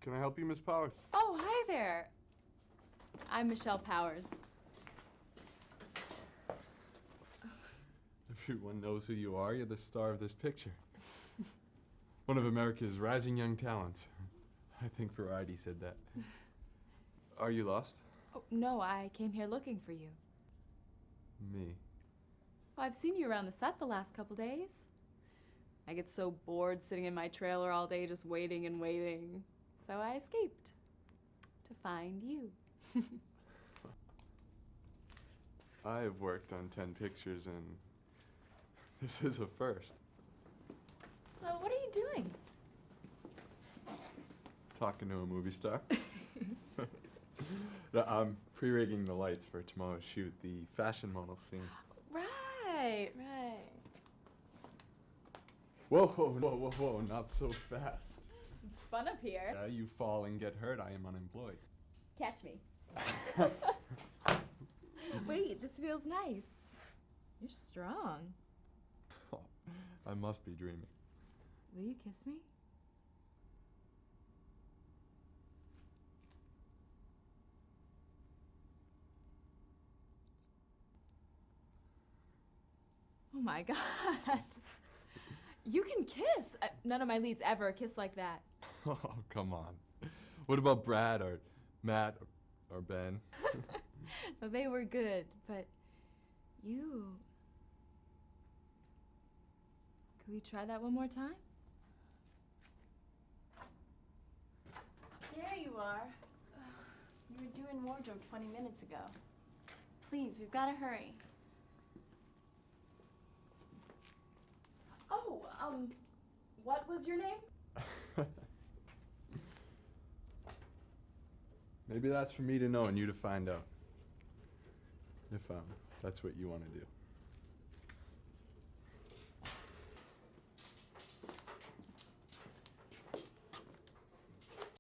Can I help you, Miss Powers? Oh, hi there. I'm Michelle Powers. Everyone knows who you are. You're the star of this picture. One of America's rising young talents. I think Variety said that. Are you lost? Oh, no, I came here looking for you. Me? Well, I've seen you around the set the last couple days. I get so bored sitting in my trailer all day just waiting and waiting. So I escaped to find you. I've worked on 10 pictures and this is a first. So what are you doing? Talking to a movie star. I'm pre-rigging the lights for tomorrow's shoot, the fashion model scene. Right. Whoa, whoa, whoa, whoa, not so fast. It's fun up here. Yeah, you fall and get hurt, I am unemployed. Catch me. Wait, this feels nice. You're strong. Oh, I must be dreaming. Will you kiss me? Oh my God. You can kiss. None of my leads ever kiss like that. Oh, come on. What about Brad or Matt or Ben? Well, they were good, but you... Could we try that one more time? There you are. You were doing wardrobe 20 minutes ago. Please, we've got to hurry. Oh, what was your name? Maybe that's for me to know and you to find out. If that's what you want to do.